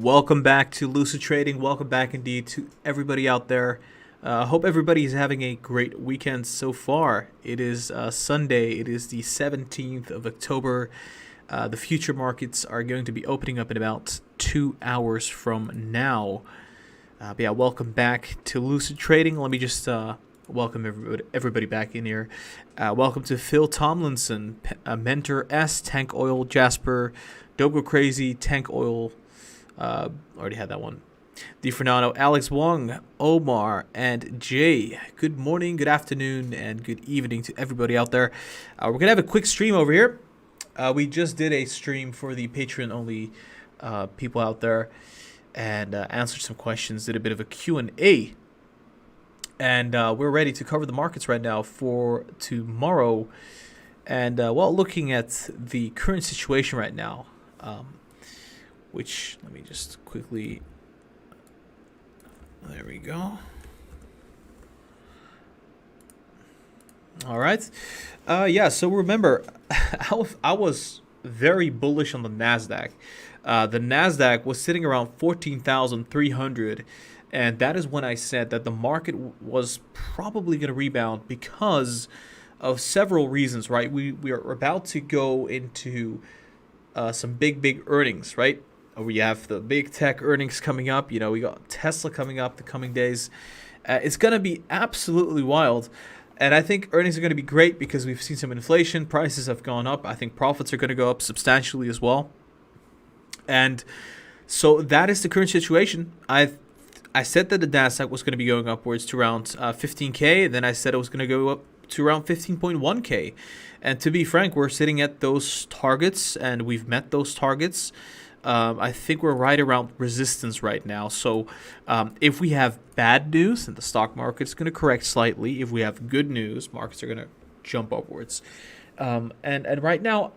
Welcome back to Lucid Trading. Welcome back indeed to everybody out there. Hope everybody is having a great weekend so far. It is Sunday. It is the 17th of October. The future markets are going to be opening up in about 2 hours from now. But yeah, welcome back to Lucid Trading. Let me just welcome everybody back in here. Welcome to Phil Tomlinson, Mentor S, Tank Oil, Jasper, Dogo Crazy, Tank Oil. Already had that one. D Fernando, Alex Wong, Omar, and Jay. Good morning, good afternoon, and good evening to everybody out there. We're going to have a quick stream over here. We just did a stream for the Patreon-only people out there and answered some questions, did a bit of a Q&A. And we're ready to cover the markets right now for tomorrow. And well, looking at the current situation right now, which let me just quickly, there we go. All right. Yeah, so remember, I was very bullish on the NASDAQ. The NASDAQ was sitting around 14,300. And that is when I said that the market was probably going to rebound because of several reasons, right? We are about to go into some big earnings, right? We have the big tech earnings coming up. You know, we got Tesla coming up the coming days. It's going to be absolutely wild. And I think earnings are going to be great because we've seen some inflation. Prices have gone up. I think profits are going to go up substantially as well. And so that is the current situation. I said that the NASDAQ was going to be going upwards to around 15K. Then I said it was going to go up to around 15.1K. And to be frank, we're sitting at those targets, and we've met those targets. I think we're right around resistance right now. So if we have bad news, and the stock market's going to correct slightly. If we have good news, markets are going to jump upwards. And right now,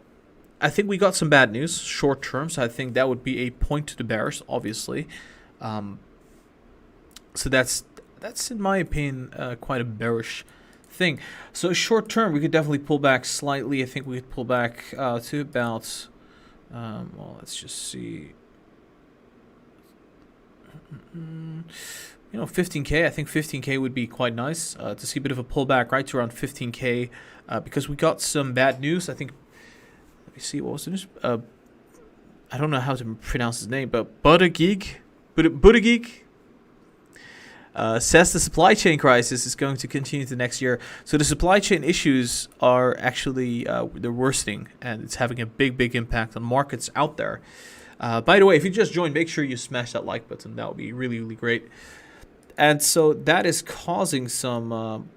I think we got some bad news short term. So I think that would be a point to the bearish, obviously. So that's in my opinion quite a bearish thing. So short term, we could definitely pull back slightly. I think we could pull back to about, well, let's just see. 15K. I think 15K would be quite nice to see a bit of a pullback right to around 15K because we got some bad news. I think. Let me see what was the news. I don't know how to pronounce his name, but Buttigieg says the supply chain crisis is going to continue to next year. So the supply chain issues are actually they're worsening, and it's having a big impact on markets out there. By the way, if you just joined, make sure you smash that like button. That would be really great. And so that is causing some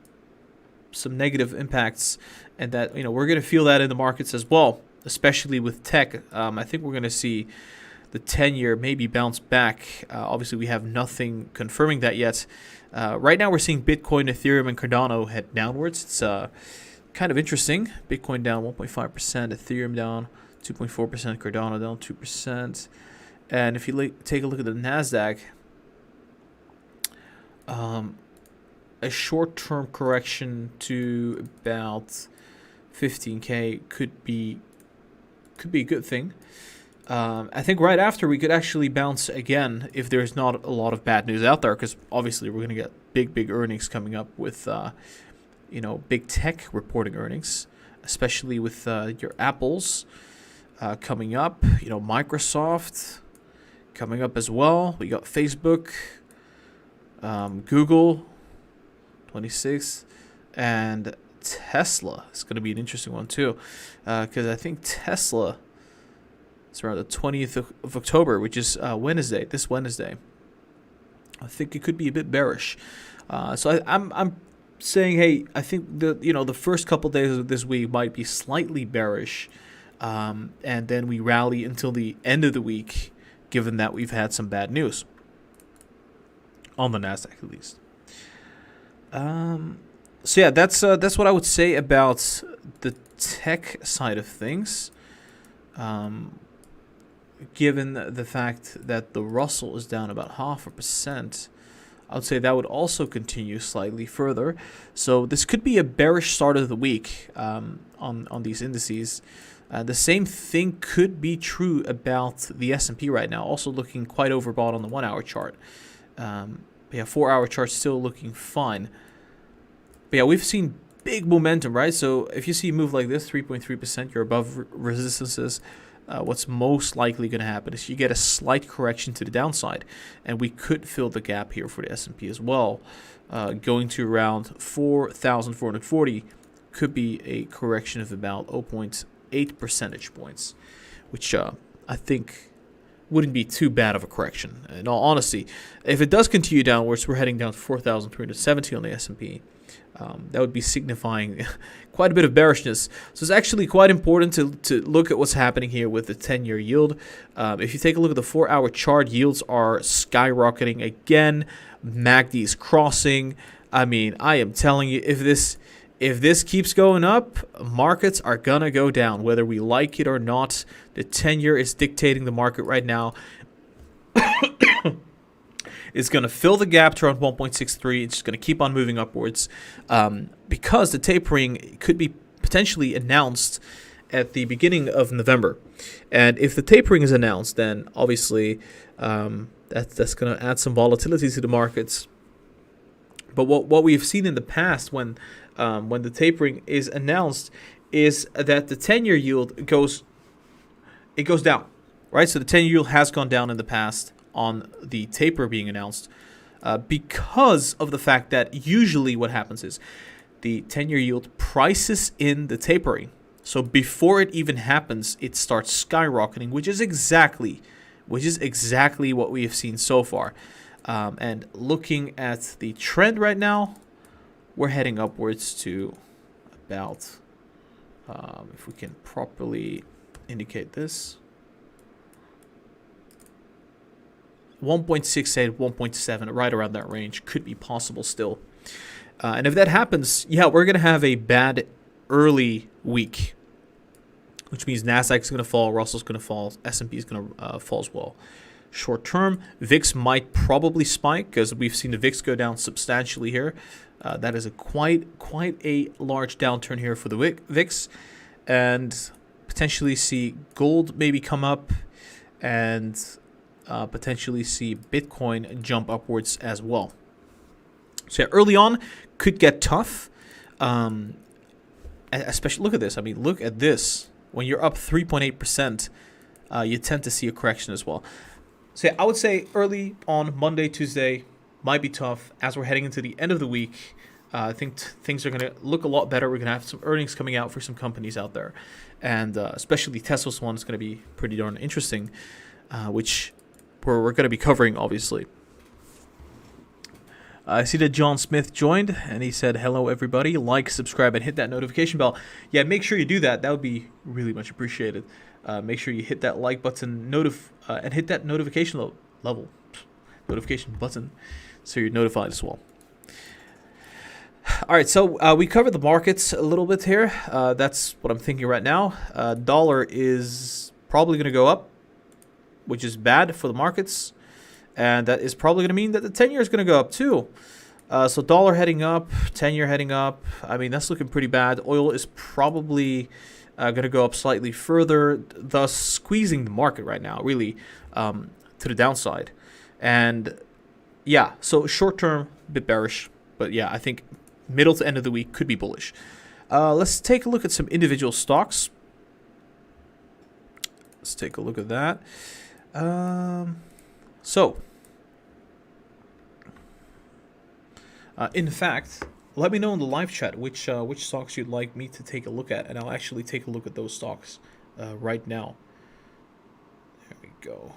negative impacts, and that we're going to feel that in the markets as well, especially with tech. I think we're going to see the 10-year maybe bounce back. Obviously, we have nothing confirming that yet. Right now, we're seeing Bitcoin, Ethereum, and Cardano head downwards. It's kind of interesting. Bitcoin down 1.5%, Ethereum down 2.4%, Cardano down 2%. And if you take a look at the NASDAQ, a short-term correction to about 15K could be a good thing. I think right after we could actually bounce again if there's not a lot of bad news out there, because obviously we're going to get big earnings coming up with big tech reporting earnings, especially with your Apples coming up, Microsoft coming up as well. We got Facebook, Google 26, and Tesla. It's going to be an interesting one too, because I think Tesla, it's around the 20th of October, which is Wednesday. This Wednesday, I think it could be a bit bearish. So I'm saying, hey, I think the first couple days of this week might be slightly bearish, and then we rally until the end of the week, given that we've had some bad news on the NASDAQ at least. So yeah, that's what I would say about the tech side of things. Given the fact that the Russell is down about 0.5%, I would say that would also continue slightly further. So this could be a bearish start of the week on these indices. The same thing could be true about the S&P right now, also looking quite overbought on the 1 hour chart. Yeah, 4 hour chart still looking fine. But yeah, we've seen big momentum, right? So if you see a move like this, 3.3%, you're above resistances. What's most likely going to happen is you get a slight correction to the downside, and we could fill the gap here for the S&P as well. Going to around 4,440 could be a correction of about 0.8 percentage points, which I think wouldn't be too bad of a correction. In all honesty, if it does continue downwards, we're heading down to 4,370 on the S&P. That would be signifying quite a bit of bearishness. So it's actually quite important to look at what's happening here with the 10-year yield. If you take a look at the 4 hour chart, yields are skyrocketing again. MACD is crossing. I mean, I am telling you, if this keeps going up, markets are going to go down, whether we like it or not. The 10-year is dictating the market right now. It's going to fill the gap to around 1.63. It's just going to keep on moving upwards because the tapering could be potentially announced at the beginning of November. And if the tapering is announced, then obviously that's going to add some volatility to the markets. But what we've seen in the past when the tapering is announced is that the 10-year yield goes down, right? So the 10-year yield has gone down in the past on the taper being announced because of the fact that usually what happens is the 10-year yield prices in the tapering. So before it even happens, it starts skyrocketing, which is exactly what we have seen so far. And looking at the trend right now, we're heading upwards to about, if we can properly indicate this, 1.68, 1.7, right around that range could be possible still. And if that happens, yeah, we're going to have a bad early week, which means Nasdaq is going to fall, Russell's going to fall, S&P is going to fall as well. Short term, VIX might probably spike because we've seen the VIX go down substantially here. That is a quite a large downturn here for the VIX, and potentially see gold maybe come up, and potentially see Bitcoin jump upwards as well. So yeah, early on could get tough. Especially look at this. I mean, look at this. When you're up 3.8%, you tend to see a correction as well. So yeah, I would say early on Monday, Tuesday might be tough. As we're heading into the end of the week, I think things are going to look a lot better. We're going to have some earnings coming out for some companies out there, and especially Tesla's one is going to be pretty darn interesting, which we're going to be covering, obviously. I see that John Smith joined, and he said, hello, everybody. Like, subscribe, and hit that notification bell. Yeah, make sure you do that. That would be really much appreciated. Make sure you hit that like button and hit that notification notification button so you're notified as well. All right, so we covered the markets a little bit here. That's what I'm thinking right now. Dollar is probably going to go up, which is bad for the markets. And that is probably going to mean that the 10-year is going to go up too. So dollar heading up, 10-year heading up. I mean, that's looking pretty bad. Oil is probably going to go up slightly further, thus squeezing the market right now, really, to the downside. And yeah, so short term, a bit bearish. But yeah, I think middle to end of the week could be bullish. Let's take a look at some individual stocks. Let's take a look at that. So, in fact, let me know in the live chat which stocks you'd like me to take a look at, and I'll actually take a look at those stocks right now. There we go.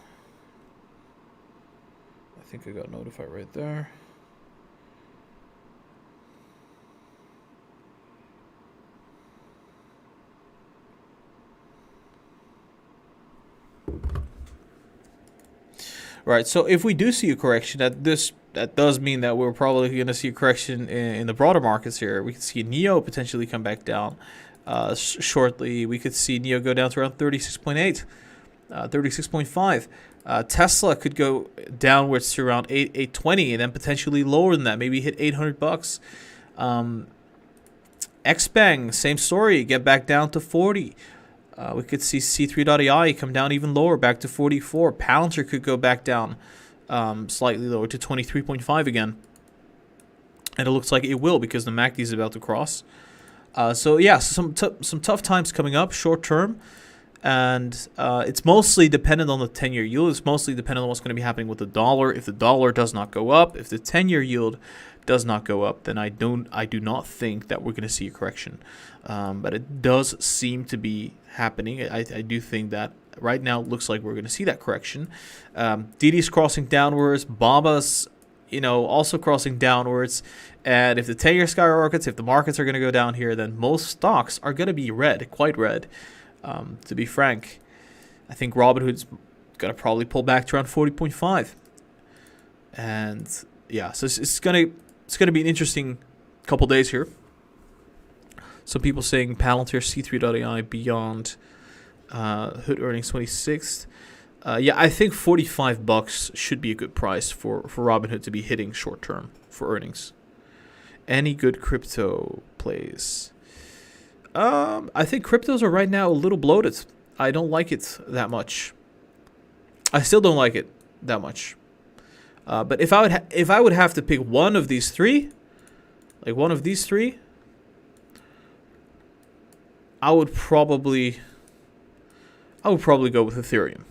I think I got notified right there. Right, so if we do see a correction, that does mean that we're probably going to see a correction in the broader markets here. We could see NEO potentially come back down shortly. We could see NEO go down to around 36.8, 36.5. Tesla could go downwards to around 820, and then potentially lower than that, maybe hit $800. XPeng, same story, get back down to 40. We could see C3.ai come down even lower, back to 44. Palantir could go back down slightly lower to 23.5 again. And it looks like it will because the MACD is about to cross. So yeah, some tough times coming up short term. And it's mostly dependent on the 10-year yield. It's mostly dependent on what's going to be happening with the dollar. If the dollar does not go up, if the 10-year yield does not go up, then I do not think that we're going to see a correction. But it does seem to be happening. I do think that right now it looks like we're going to see that correction. DIDI's crossing downwards. BABA's, also crossing downwards. And if the 10-year skyrockets, if the markets are going to go down here, then most stocks are going to be red, quite red. To be frank, I think Robinhood's going to probably pull back to around 40.5. And yeah, so it's going to be an interesting couple days here. Some people saying Palantir, C3.ai beyond Hood earnings 26th. Yeah, I think $45 should be a good price for Robinhood to be hitting short term for earnings. Any good crypto plays? I think cryptos are right now a little bloated. I don't like it that much. I still don't like it that much. But if I would have to pick one of these three, I would probably go with Ethereum.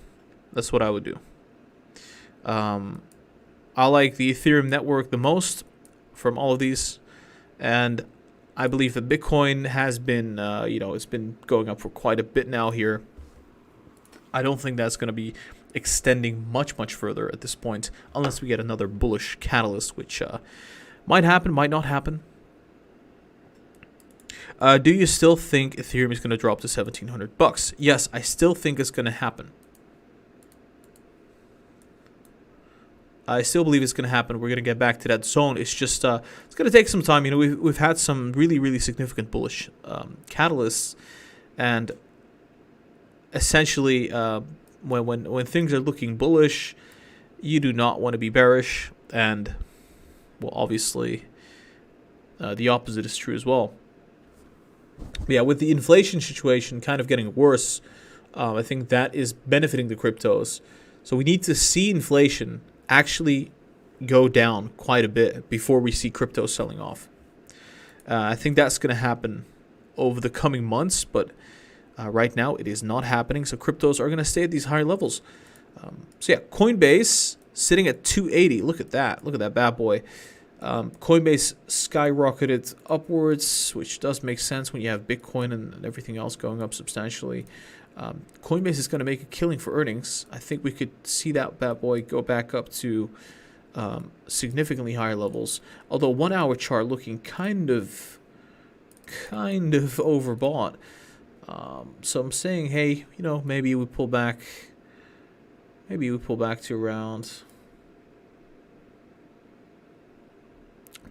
That's what I would do. I like the Ethereum network the most from all of these, and I believe that Bitcoin has been, it's been going up for quite a bit now here. I don't think that's going to be extending much further at this point, unless we get another bullish catalyst, which might happen, might not happen. Do you still think Ethereum is going to drop to $1,700? Yes, I still think it's going to happen. I still believe it's going to happen. We're going to get back to that zone. It's just it's going to take some time. We've had some really significant bullish catalysts, and essentially when things are looking bullish, you do not want to be bearish, and well, obviously the opposite is true as well. But yeah, with the inflation situation kind of getting worse, I think that is benefiting the cryptos. So we need to see inflation actually go down quite a bit before we see crypto selling off. I think that's going to happen over the coming months, but right now it is not happening. So cryptos are going to stay at these higher levels. So yeah, Coinbase sitting at 280. Look at that. Look at that bad boy. Coinbase skyrocketed upwards, which does make sense when you have Bitcoin and everything else going up substantially. Coinbase is going to make a killing for earnings. I think we could see that bad boy go back up to significantly higher levels. Although 1 hour chart looking kind of overbought. So I'm saying, hey, maybe we pull back. Maybe we pull back to around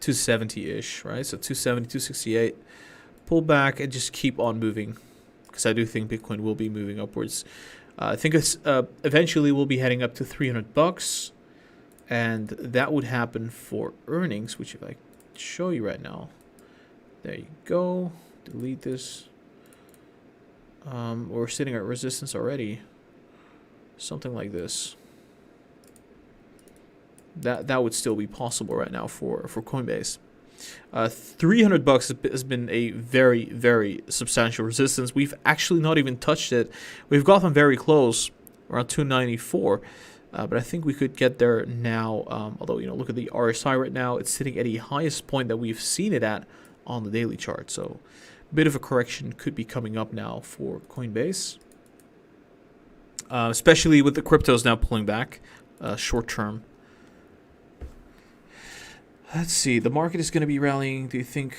270-ish, right? So 270, 268. Pull back and just keep on moving, because I do think Bitcoin will be moving upwards. I think it's eventually we'll be heading up to $300, and that would happen for earnings, which if I show you right now, there you go. Delete this. We're sitting at resistance already. Something like this. That would still be possible right now for Coinbase. $300 has been a very substantial resistance. We've actually not even touched it. We've gotten very close, around 294, but I think we could get there now. Although look at the RSI right now; it's sitting at the highest point that we've seen it at on the daily chart. So, a bit of a correction could be coming up now for Coinbase, especially with the cryptos now pulling back short term. Let's see. The market is going to be rallying. Do you think?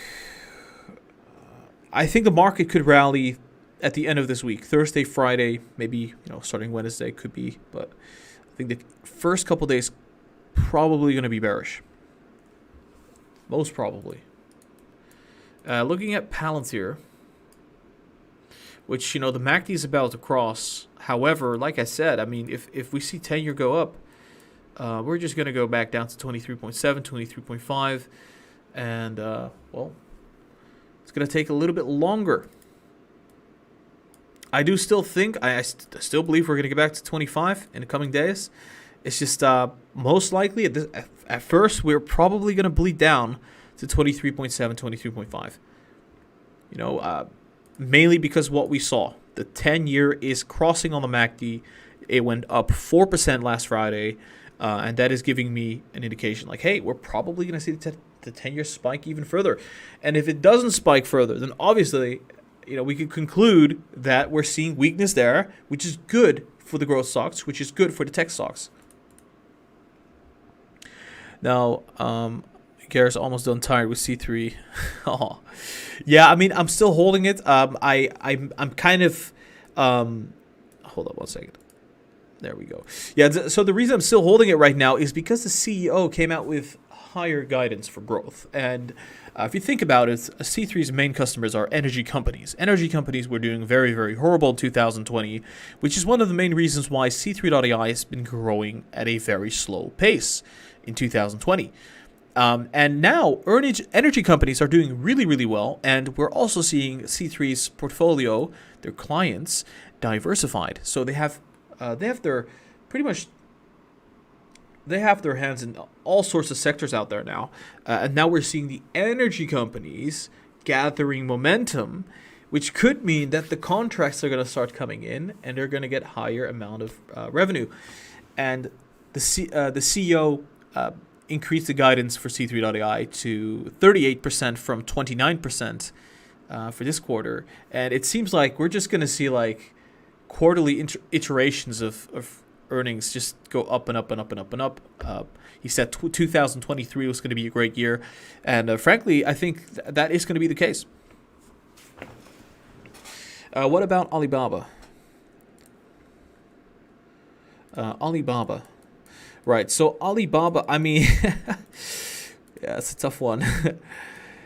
I think the market could rally at the end of this week, Thursday, Friday, maybe starting Wednesday could be. But I think the first couple days probably going to be bearish. Most probably. Looking at Palantir, which the MACD is about to cross. However, like I said, I mean, if we see 10-year go up, we're just going to go back down to 23.7, 23.5, and, well, it's going to take a little bit longer I do still think, still believe we're going to get back to 25 in the coming days. It's just most likely at first we're probably going to bleed down to 23.7, 23.5. You know, mainly because what we saw. The 10-year is crossing on the MACD. It went up 4% last Friday, and that is giving me an indication like, hey, we're probably going to see the 10-year spike even further. And if it doesn't spike further, then obviously, you know, we could conclude that we're seeing weakness there, which is good for the growth stocks, which is good for the tech stocks. Now, Gara's almost done tired with C3. Oh, yeah. I mean, I'm still holding it. I'm kind of. Hold up 1 second. There we go. Yeah. So the reason I'm still holding it right now is because the CEO came out with higher guidance for growth. And if you think about it, C3's main customers are energy companies. Energy companies were doing very, very horrible in 2020, which is one of the main reasons why C3.ai has been growing at a very slow pace in 2020. And now energy companies are doing really, really well. And we're also seeing C3's portfolio, their clients, diversified. So they have their hands in all sorts of sectors out there now. And now we're seeing the energy companies gathering momentum, which could mean that the contracts are going to start coming in and they're going to get higher amount of revenue. And the CEO increased the guidance for C3.ai to 38% from 29% for this quarter. And it seems like we're just going to see like quarterly iterations of earnings just go up and up and up and up and up. He said 2023 was going to be a great year. And frankly, I think that is going to be the case. What about Alibaba? Alibaba. Right, so Alibaba, I mean, yeah, it's a tough one.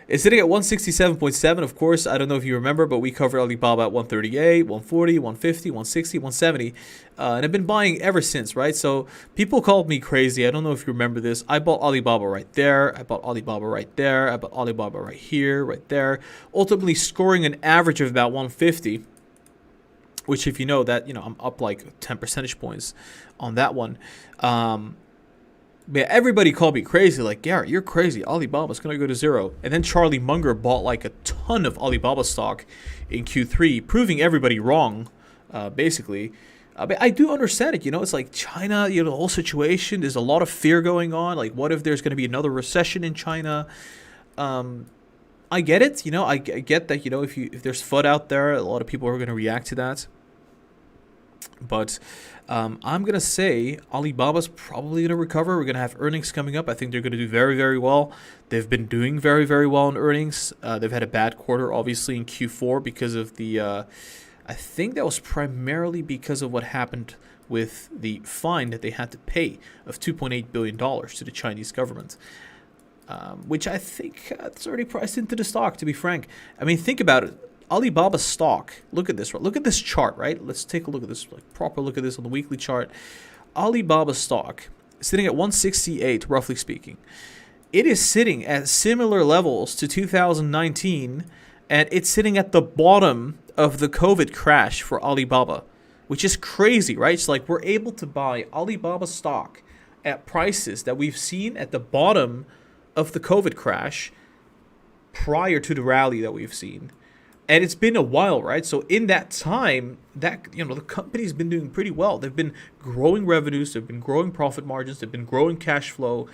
It's sitting at 167.7, of course. I don't know if you remember, but we covered Alibaba at 138, 140, 150, 160, 170. And I've been buying ever since, right? So people called me crazy. I don't know if you remember this. I bought Alibaba right there. I bought Alibaba right there. I bought Alibaba right here, right there. Ultimately scoring an average of about 150. Which, if you know that, you know, I'm up like 10 percentage points on that one. But everybody called me crazy. Like, Garrett, you're crazy. Alibaba's going to go to zero. And then Charlie Munger bought like a ton of Alibaba stock in Q3, proving everybody wrong, basically. But I do understand it. You know, it's like China, you know, the whole situation. There's a lot of fear going on. Like, what if there's going to be another recession in China? I get it. You know, I get that, you know, if there's FUD out there, a lot of people are going to react to that. But I'm going to say Alibaba's probably going to recover. We're going to have earnings coming up. I think they're going to do very, very well. They've been doing very, very well in earnings. They've had a bad quarter, obviously, in Q4 because of the I think that was primarily because of what happened with the fine that they had to pay of $2.8 billion to the Chinese government. Which I think it's already priced into the stock, to be frank. I mean, think about it. Alibaba stock, look at this. Look at this chart, right? Let's take a look at this, like proper look at this on the weekly chart. Alibaba stock sitting at 168, roughly speaking. It is sitting at similar levels to 2019, and it's sitting at the bottom of the COVID crash for Alibaba, which is crazy, right? It's like we're able to buy Alibaba stock at prices that we've seen at the bottom of the COVID crash prior to the rally that we've seen. And it's been a while, right? So in that time, that, you know, the company's been doing pretty well. They've been growing revenues, they've been growing profit margins, they've been growing cash flow.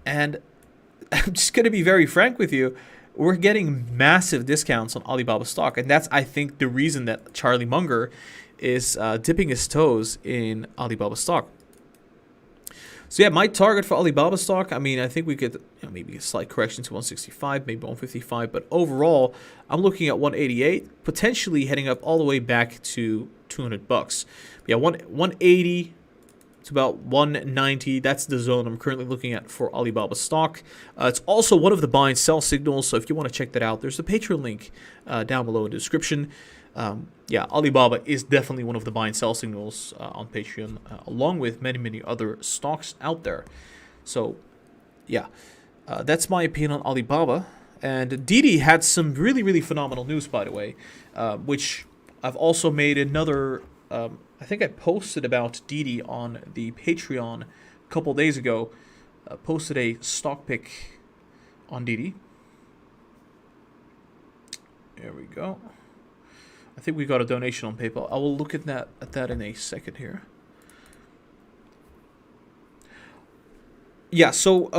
And I'm just going to be very frank with you, we're getting massive discounts on Alibaba stock. And that's, I think, the reason that Charlie Munger is dipping his toes in Alibaba stock. So yeah, my target for Alibaba stock, I mean, I think we could, you know, maybe a slight correction to 165, maybe 155, but overall, I'm looking at 188, potentially heading up all the way back to $200. Yeah, 180 to about 190, that's the zone I'm currently looking at for Alibaba stock. It's also one of the buy and sell signals, so if you want to check that out, there's a Patreon link down below in the description. Yeah, Alibaba is definitely one of the buy and sell signals on Patreon, along with many, many other stocks out there. So, yeah, that's my opinion on Alibaba. And DIDI had some really, really phenomenal news, by the way, which I've also made another. I think I posted about DIDI on the Patreon a couple days ago. Posted a stock pick on DIDI. There we go. I think we got a donation on PayPal. I will look at that in a second here. Yeah, so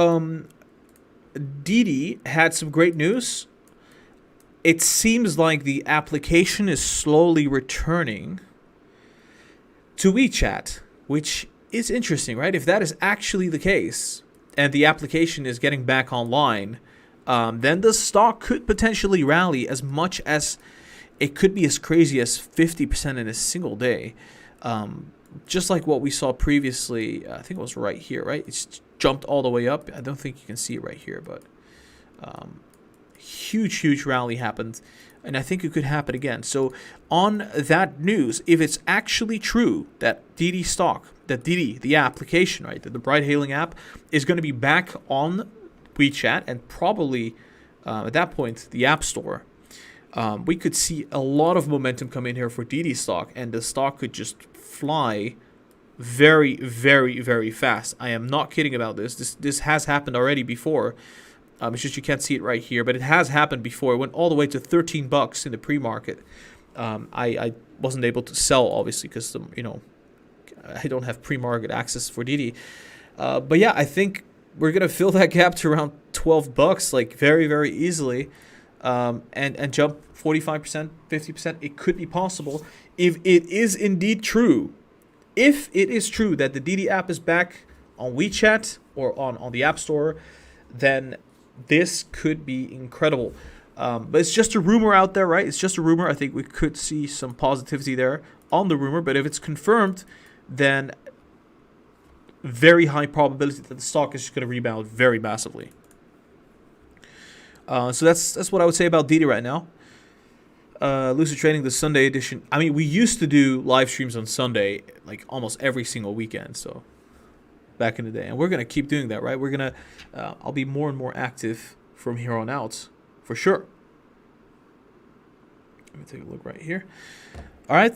DIDI had some great news. It seems like the application is slowly returning to WeChat, which is interesting, right? If that is actually the case, and the application is getting back online, then the stock could potentially rally as much as it could be as crazy as 50% in a single day. Just like what we saw previously, I think it was right here, right? It's jumped all the way up. I don't think you can see it right here, but huge rally happened, and I think it could happen again. So on that news, if it's actually true that DIDI stock, that DIDI, the application, right, the ride hailing app, is going to be back on WeChat and probably at that point the App Store, we could see a lot of momentum come in here for DIDI stock, and the stock could just fly very fast. I am not kidding about this. This has happened already before. It's just you can't see it right here, but it has happened before. It went all the way to $13 in the pre-market. I wasn't able to sell, obviously, because I don't have pre-market access for DIDI. But yeah, I think we're gonna fill that gap to around $12, like very easily, and jump 45%, 50%. It could be possible if it is indeed true. If it is true that the DIDI app is back on WeChat or on the App Store, then this could be incredible. But it's just a rumor out there, right? It's just a rumor. I think we could see some positivity there on the rumor. But if it's confirmed, then very high probability that the stock is just going to rebound very massively. So that's what I would say about DIDI right now. Lucid Trading, the Sunday edition. I mean, we used to do live streams on Sunday, like almost every single weekend. So back in the day, and we're gonna keep doing that, right? We're gonna, I'll be more and more active from here on out, for sure. Let me take a look right here. All right.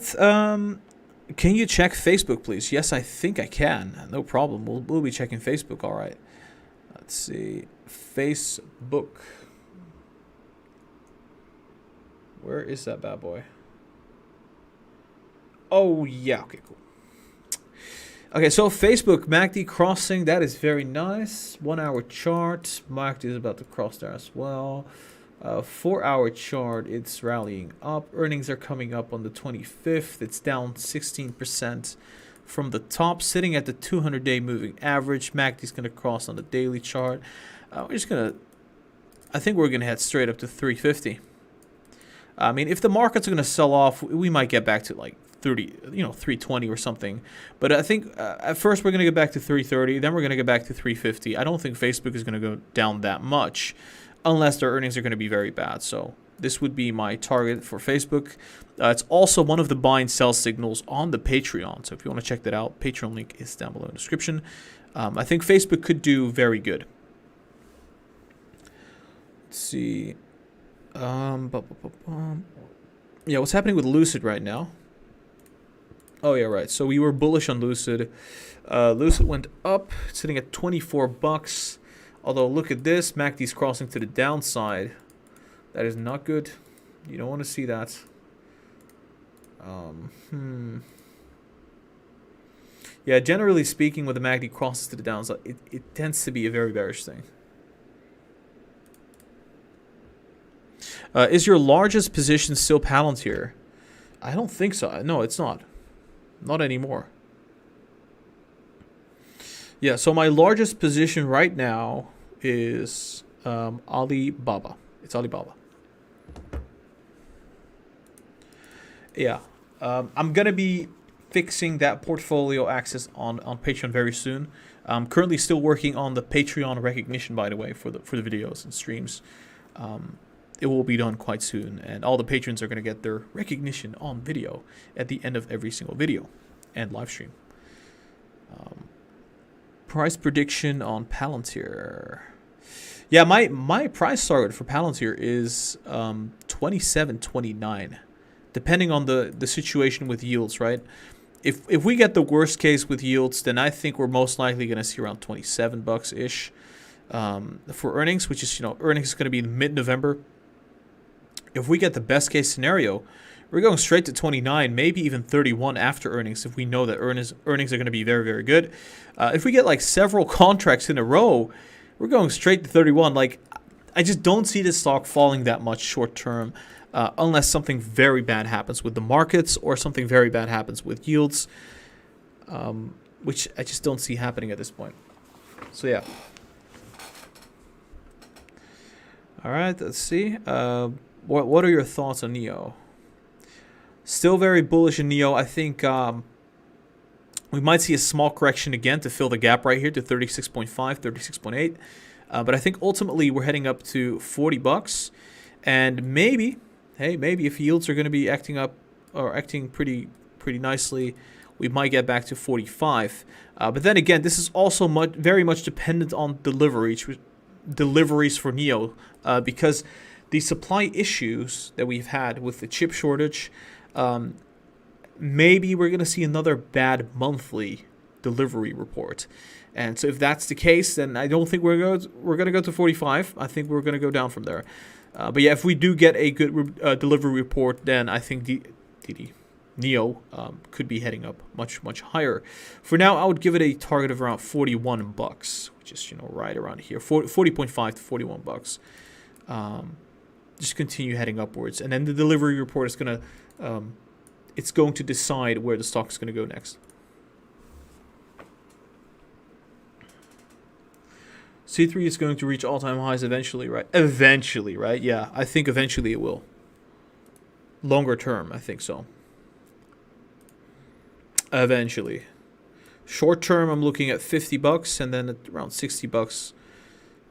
Can you check Facebook, please? Yes, I think I can. No problem. We'll be checking Facebook. All right. Let's see. Facebook. Where is that bad boy? Oh, yeah. Okay, cool. Okay, so Facebook, MACD crossing. That is very nice. 1 hour chart. MACD is about to cross there as well. 4 hour chart. It's rallying up. Earnings are coming up on the 25th. It's down 16% from the top, sitting at the 200-day moving average. MACD is going to cross on the daily chart. We're just going to... I think we're going to head straight up to 350. I mean, if the markets are going to sell off, we might get back to like 320 or something. But I think at first we're going to get back to 330. Then we're going to get back to 350. I don't think Facebook is going to go down that much unless their earnings are going to be very bad. So this would be my target for Facebook. It's also one of the buy and sell signals on the Patreon. So if you want to check that out, Patreon link is down below in the description. I think Facebook could do very good. Let's see. Yeah, what's happening with Lucid right now? Oh yeah, right. So we were bullish on Lucid. Lucid went up, sitting at $24. Although look at this, MACD's crossing to the downside. That is not good. You don't want to see that. Yeah, generally speaking, when the MACD crosses to the downside, it tends to be a very bearish thing. Is your largest position still Palantir? I don't think so. No, it's not. Not anymore. Yeah, so my largest position right now is Alibaba. It's Alibaba. Yeah. I'm going to be fixing that portfolio access on Patreon very soon. I'm currently still working on the Patreon recognition, by the way, for the videos and streams. It will be done quite soon, and all the patrons are going to get their recognition on video at the end of every single video and live stream. Price prediction on Palantir. Yeah, my price target for Palantir is 27.29. depending on the situation with yields, right? If we get the worst case with yields, then I think we're most likely going to see around 27 bucks ish for earnings, which is, earnings is going to be mid-November. If we get the best case scenario, we're going straight to 29, maybe even 31 after earnings, if we know that earnings are going to be very, very good. If we get like several contracts in a row, we're going straight to 31. Like, I just don't see this stock falling that much short term, unless something very bad happens with the markets or something very bad happens with yields, which I just don't see happening at this point. So yeah. All right, let's see. What are your thoughts on NEO? Still very bullish in NEO. I think we might see a small correction again to fill the gap right here to 36.5, 36.8. But I think ultimately we're heading up to 40 bucks. And maybe, maybe if yields are going to be acting up or acting pretty nicely, we might get back to 45. But then again, this is also very much dependent on deliveries for NEO, because the supply issues that we've had with the chip shortage, maybe we're going to see another bad monthly delivery report. And so if that's the case, then I don't think we're going to go to 45. I think we're going to go down from there. But yeah, if we do get a good delivery report, then I think DIDI NEO could be heading up much higher. For now, I would give it a target of around 41 bucks, which is right around here, 40.5 to 41 bucks. Just continue heading upwards, and then the delivery report is going to decide where the stock is going to go next. C3 is going to reach all-time highs eventually, right? Eventually, right? Yeah, I think eventually it will. Longer term, I think so. Eventually. Short term, I'm looking at 50 bucks, and then at around 60 bucks.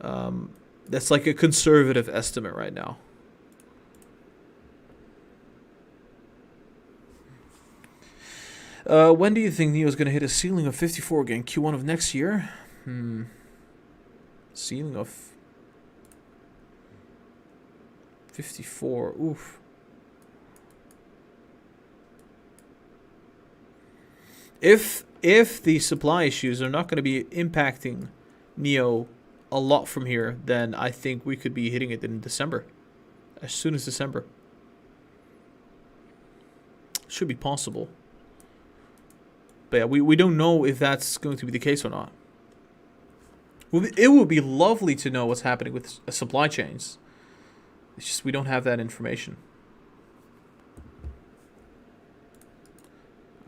That's like a conservative estimate right now. When do you think NEO is going to hit a ceiling of 54 again? Q1 of next year? Ceiling of 54. Oof. If the supply issues are not going to be impacting NEO a lot from here, then I think we could be hitting it in December. As soon as December. Should be possible. But yeah, we don't know if that's going to be the case or not. It would be lovely to know what's happening with supply chains. It's just we don't have that information.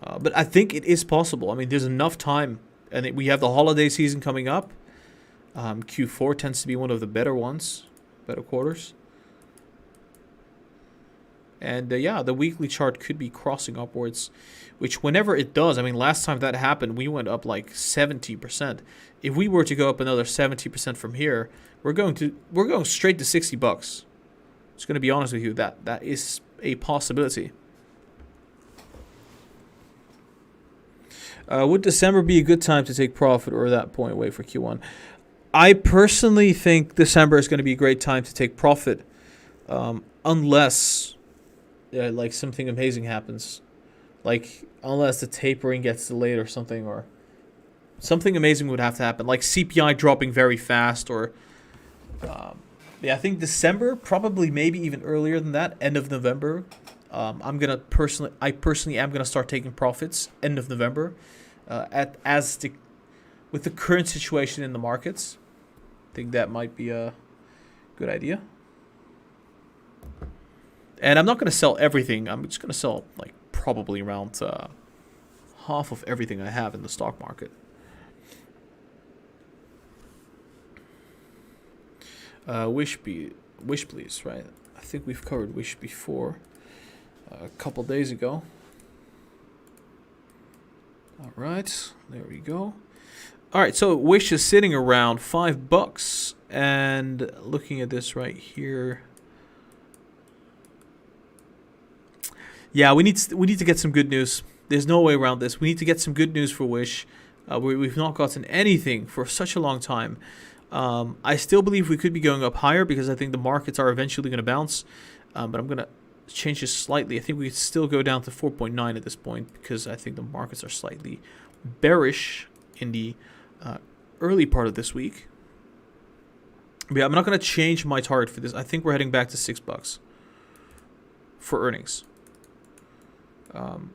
But I think it is possible. I mean, there's enough time. And we have the holiday season coming up. Q4 tends to be one of the better ones. Better quarters. And yeah, the weekly chart could be crossing upwards, which whenever it does, I mean, last time that happened, we went up like 70%. If we were to go up another 70% from here, we're going straight to 60 bucks. Just going to be honest with you, that is a possibility. Would December be a good time to take profit, or at that point wait for Q1? I personally think December is going to be a great time to take profit, unless like something amazing happens, like unless the tapering gets delayed or something, or something amazing would have to happen, like CPI dropping very fast, or yeah, I think December, probably maybe even earlier than that, end of November. I personally am gonna start taking profits end of November, with the current situation in the markets. I think that might be a good idea. And I'm not going to sell everything. I'm just going to sell like probably around half of everything I have in the stock market. Wish please, right? I think we've covered Wish before a couple days ago. All right, there we go. All right, so Wish is sitting around $5, and looking at this right here. Yeah, we need to get some good news. There's no way around this. We need to get some good news for Wish. We've not gotten anything for such a long time. I still believe we could be going up higher because I think the markets are eventually going to bounce. But I'm going to changes slightly, I think we could still go down to 4.9 at this point, because I think the markets are slightly bearish in the early part of this week. But yeah, I'm not going to change my target for this. I think we're heading back to $6 for earnings.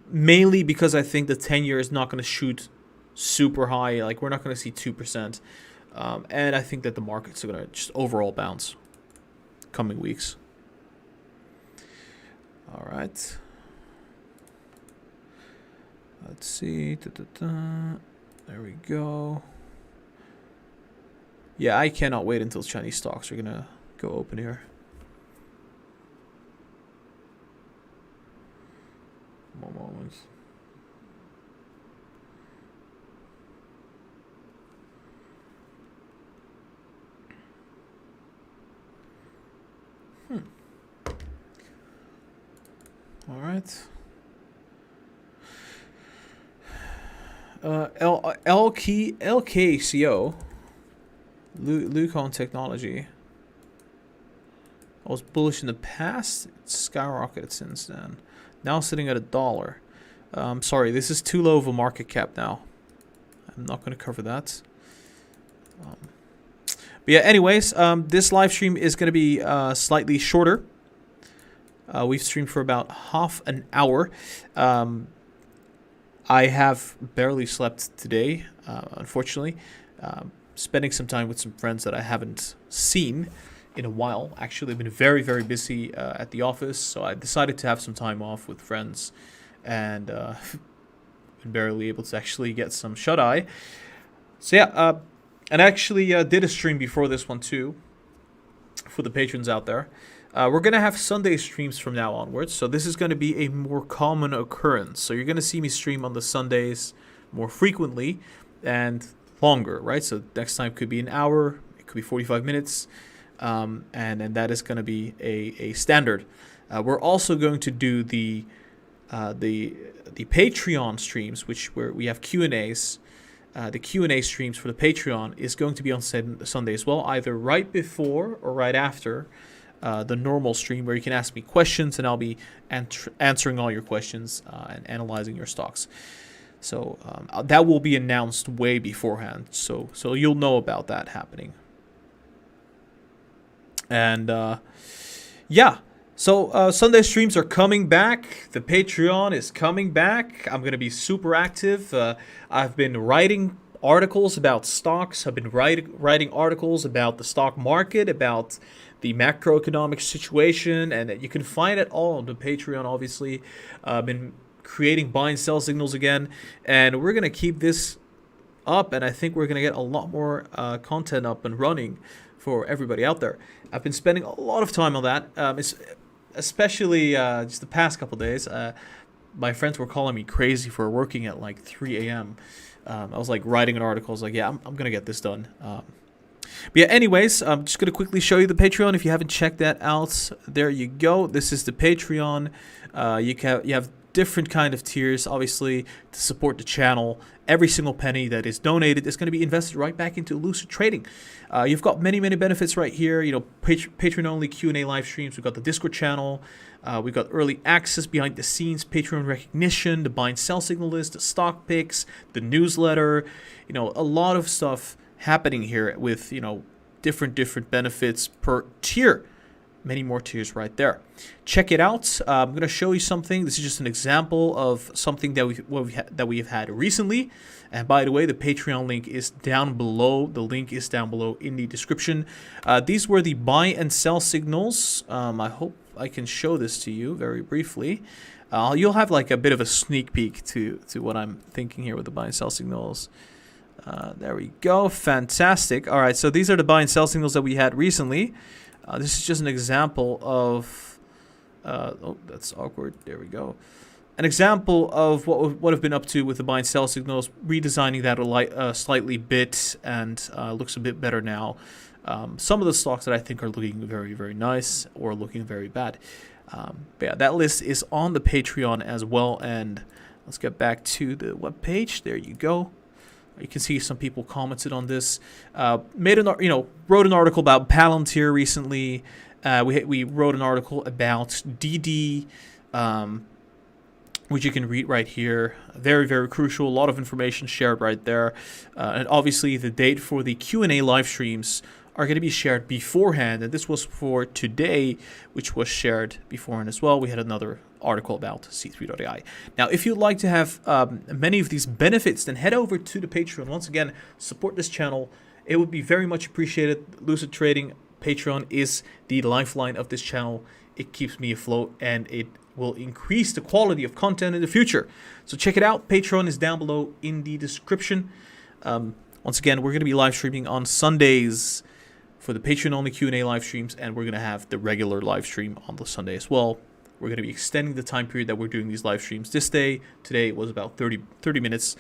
Mainly because I think the 10-year is not going to shoot super high. Like, we're not going to see 2%. And I think that the markets are going to just overall bounce coming weeks. All right. Let's see. There we go. Yeah, I cannot wait until Chinese stocks are going to go open here. More moments. All right. LKCO, Lucon Technology. I was bullish in the past. It's skyrocketed since then. Now sitting at $1. Sorry, this is too low of a market cap now. I'm not going to cover that. But yeah, anyways, this live stream is going to be slightly shorter. We've streamed for about half an hour. I have barely slept today, unfortunately. Spending some time with some friends that I haven't seen in a while. Actually, I've been very, very busy at the office, so I decided to have some time off with friends, and been barely able to actually get some shut-eye. So yeah, and I actually did a stream before this one too, for the patrons out there. We're going to have Sunday streams from now onwards, so this is going to be a more common occurrence. So you're going to see me stream on the Sundays more frequently and longer, right? So next time could be an hour, it could be 45 minutes, and that is going to be a standard. We're also going to do the Patreon streams, where we have Q&As. The Q&A streams for the Patreon is going to be on Sunday as well, either right before or right after the normal stream, where you can ask me questions and I'll be answering all your questions and analyzing your stocks. So that will be announced way beforehand, so you'll know about that happening. And yeah, so Sunday streams are coming back. The Patreon is coming back. I'm going to be super active. I've been writing articles about stocks. I've been writing articles about the stock market, about the macroeconomic situation, and you can find it all on the Patreon, obviously. I've been creating buy and sell signals again, and we're going to keep this up, and I think we're going to get a lot more content up and running for everybody out there. I've been spending a lot of time on that, especially just the past couple days. My friends were calling me crazy for working at like 3 a.m. I was like writing an article. I was like, yeah, I'm going to get this done. But yeah, anyways, I'm just going to quickly show you the Patreon. If you haven't checked that out, there you go. This is the Patreon. You have different kind of tiers, obviously, to support the channel. Every single penny that is donated is going to be invested right back into Lucid trading. You've got many, many benefits right here. You know, Patreon-only Q&A live streams. We've got the Discord channel. We've got early access, behind the scenes, Patreon recognition, the buy and sell signal list, the stock picks, the newsletter. You know, a lot of stuff happening here with, you know, different benefits per tier. Many more tiers right there. Check it out. I'm going to show you something. This is just an example of something that we've had recently. And by the way, the Patreon link is down below. The link is down below in the description. These were the buy and sell signals. I hope I can show this to you very briefly. You'll have like a bit of a sneak peek to what I'm thinking here with the buy and sell signals. There we go. Fantastic. All right, so these are the buy and sell signals that we had recently. This is just an example of... oh, that's awkward. There we go. An example of what I've been up to with the buy and sell signals, redesigning that slightly bit, and looks a bit better now. Some of the stocks that I think are looking very, very nice or looking very bad. But yeah, that list is on the Patreon as well. And let's get back to the webpage. There you go. You can see some people commented on this. Wrote an article about Palantir recently, We wrote an article about DIDI, which you can read right here. Very, very crucial. A lot of information shared right there. And obviously the date for the Q&A live streams are going to be shared beforehand. And this was for today, which was shared beforehand as well. We had another article about C3.ai. Now, if you'd like to have many of these benefits, then head over to the Patreon. Once again, support this channel. It would be very much appreciated. Lucid Trading Patreon is the lifeline of this channel. It keeps me afloat, and it will increase the quality of content in the future. So check it out. Patreon is down below in the description. Once again, we're going to be live streaming on Sundays for the Patreon-only Q&A live streams, and we're going to have the regular live stream on the Sunday as well. We're going to be extending the time period that we're doing these live streams. Today it was about 30 minutes.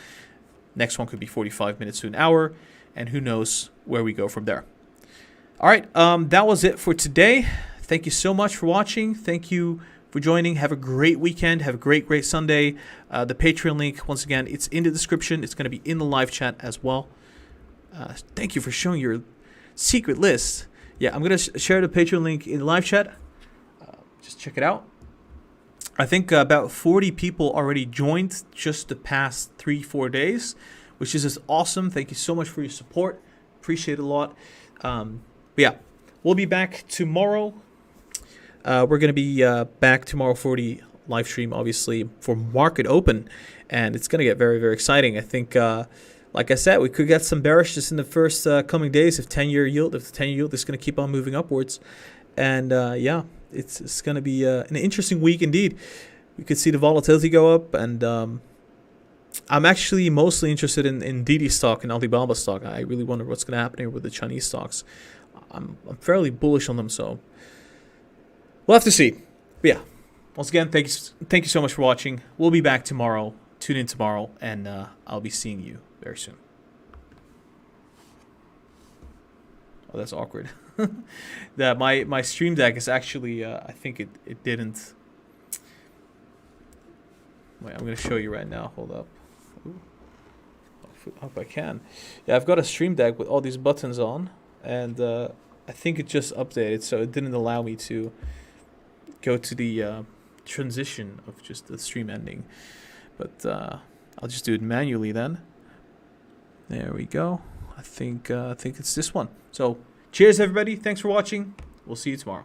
Next one could be 45 minutes to an hour, and who knows where we go from there. All right, that was it for today. Thank you so much for watching. Thank you for joining. Have a great weekend. Have a great Sunday. The Patreon link, once again, it's in the description. It's going to be in the live chat as well. Thank you for showing your secret list. Yeah, I'm going to share the Patreon link in the live chat. Just check it out. I think about 40 people already joined just the past 3-4 days, which is just awesome. Thank you so much for your support. Appreciate it a lot. But yeah, we'll be back tomorrow. We're going to be back tomorrow for the live stream, obviously, for Market Open. And it's going to get very, very exciting. I think, like I said, we could get some bearishness in the first coming days if the 10-year yield is going to keep on moving upwards. And yeah, it's going to be an interesting week indeed. We could see the volatility go up. And I'm actually mostly interested in DIDI stock and Alibaba stock. I really wonder what's going to happen here with the Chinese stocks. I'm fairly bullish on them, so we'll have to see. But yeah, once again, thank you so much for watching. We'll be back tomorrow. Tune in tomorrow, and I'll be seeing you very soon. Oh, that's awkward. My stream deck is actually, I think it didn't. Wait, I'm going to show you right now. Hold up. Ooh. I hope I can. Yeah, I've got a stream deck with all these buttons on, and I think it just updated, so it didn't allow me to go to the transition of just the stream ending. But I'll just do it manually then. There we go. I think it's this one. So cheers, everybody. Thanks for watching. We'll see you tomorrow.